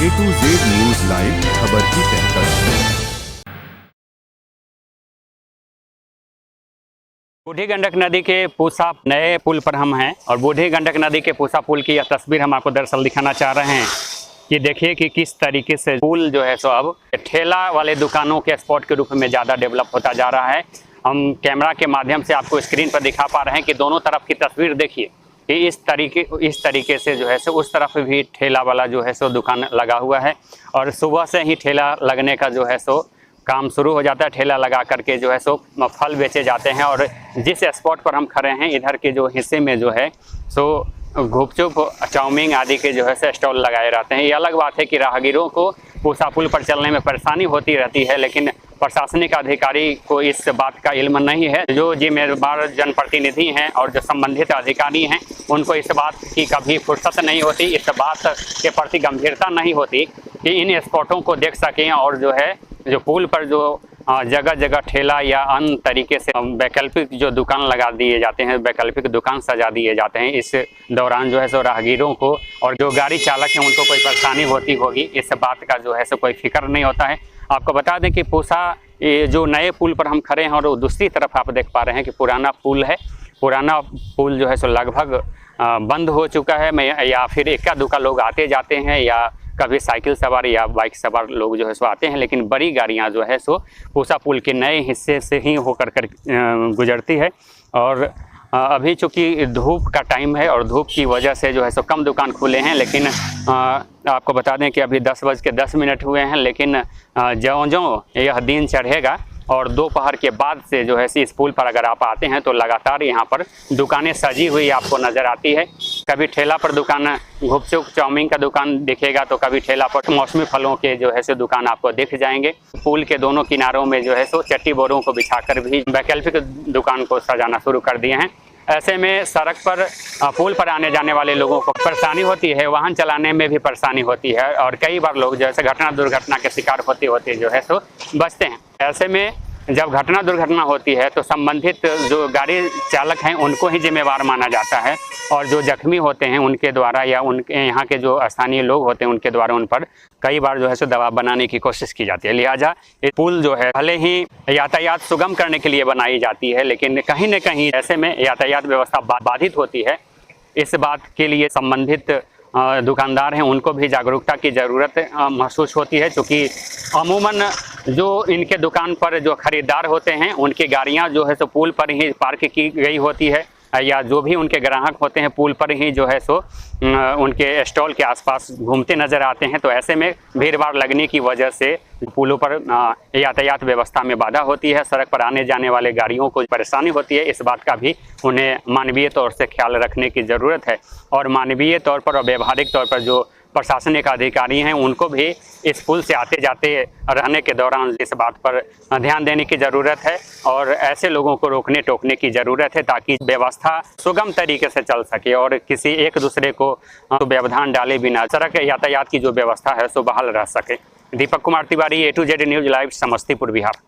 A to Z news live, खबर की तह तक। बूढ़ी गंडक नदी के पूसा नए पुल पर हम हैं और बूढ़ी गंडक नदी के पूसा पुल की यह तस्वीर हम आपको दरअसल दिखाना चाह रहे हैं कि देखिए कि किस तरीके से पुल जो है सो अब ठेला वाले दुकानों के स्पॉट के रूप में ज़्यादा डेवलप होता जा रहा है। हम कैमरा के माध्यम से आपको स्क्रीन पर दिखा पा रहे हैं कि दोनों तरफ की तस्वीर देखिए कि इस तरीके से जो है सो उस तरफ भी ठेला वाला जो है सो दुकान लगा हुआ है और सुबह से ही ठेला लगने का जो है सो काम शुरू हो जाता है। ठेला लगा करके जो है सो फल बेचे जाते हैं और जिस स्पॉट पर हम खड़े हैं इधर के जो हिस्से में जो है सो गुपचुप चाउमीन आदि के जो है सो स्टॉल लगाए रहते हैं। ये अलग बात है कि राहगीरों को पूसा पुल पर चलने में परेशानी होती रहती है, लेकिन प्रशासनिक अधिकारी को इस बात का इल्म नहीं है। जो जिम्मेदार जनप्रतिनिधि हैं और जो संबंधित अधिकारी हैं उनको इस बात की कभी फुर्सत नहीं होती, इस बात के प्रति गंभीरता नहीं होती कि इन स्पॉटों को देख सकें और जो है जो पुल पर जो जगह जगह ठेला या अन्य तरीके से वैकल्पिक जो दुकान लगा दिए जाते हैं, वैकल्पिक दुकान सजा दिए जाते हैं। इस दौरान जो है सो राहगीरों को और जो गाड़ी चालक हैं उनको कोई परेशानी होती होगी, इस बात का जो है सो कोई फिक्र नहीं होता है। आपको बता दें कि पूसा ये जो नए पुल पर हम खड़े हैं और दूसरी तरफ आप देख पा रहे हैं कि पुराना पुल है। पुराना पुल जो है सो लगभग बंद हो चुका है, या फिर इक्का दुक्का लोग आते जाते हैं या कभी साइकिल सवार या बाइक सवार लोग जो है सो आते हैं, लेकिन बड़ी गाड़ियां जो है सो पूसा पुल के नए हिस्से से ही होकर गुजरती है। और अभी चूँकि धूप का टाइम है और धूप की वजह से जो है सो कम दुकान खुले हैं, लेकिन आपको बता दें कि अभी 10:10 हुए हैं, लेकिन ज्यों-ज्यों यह दिन चढ़ेगा और दोपहर के बाद से जो है इस पुल पर अगर आप आते हैं तो लगातार यहाँ पर दुकानें सजी हुई आपको नज़र आती है। कभी ठेला पर दुकान गुपचुप चाउमीन का दुकान दिखेगा तो कभी ठेला पर मौसमी फलों के जो है सो दुकान आपको दिख जाएंगे। पुल के दोनों किनारों में जो है सो चट्टी बोरों को बिछाकर भी वैकल्पिक दुकान को सजाना शुरू कर दिए हैं। ऐसे में सड़क पर पुल पर आने जाने वाले लोगों को परेशानी होती है, वाहन चलाने में भी परेशानी होती है और कई बार लोग जो है दुर्घटना के शिकार होते जो है सो बचते हैं। ऐसे में जब दुर्घटना होती है तो संबंधित जो गाड़ी चालक हैं उनको ही जिम्मेवार माना जाता है और जो जख्मी होते हैं उनके द्वारा या उनके यहाँ के जो स्थानीय लोग होते हैं उनके द्वारा उन पर कई बार जो है सो दबाव बनाने की कोशिश की जाती है। लिहाजा ये पुल जो है भले ही यातायात सुगम करने के लिए बनाई जाती है, लेकिन कहीं न कहीं ऐसे में यातायात व्यवस्था बाधित होती है। इस बात के लिए संबंधित दुकानदार हैं उनको भी जागरूकता की ज़रूरत महसूस होती है, क्योंकि अमूमन जो इनके दुकान पर जो खरीदार होते हैं उनकी गाड़ियां जो है सो पुल पर ही पार्क की गई होती है, या जो भी उनके ग्राहक होते हैं पुल पर ही जो है सो उनके स्टॉल के आसपास घूमते नज़र आते हैं। तो ऐसे में भीड़ भाड़ लगने की वजह से पुलों पर यातायात व्यवस्था में बाधा होती है, सड़क पर आने जाने वाले गाड़ियों को परेशानी होती है। इस बात का भी उन्हें मानवीय तौर से ख्याल रखने की ज़रूरत है और मानवीय तौर पर और व्यवहारिक तौर पर जो प्रशासनिक अधिकारी हैं उनको भी इस पुल से आते जाते रहने के दौरान इस बात पर ध्यान देने की ज़रूरत है और ऐसे लोगों को रोकने टोकने की ज़रूरत है ताकि व्यवस्था सुगम तरीके से चल सके और किसी एक दूसरे को व्यवधान डाले बिना सड़क यातायात की जो व्यवस्था है सो बहाल रह सके। Deepak Kumar Tiwari, A to Z news live, Samastipur, Bihar.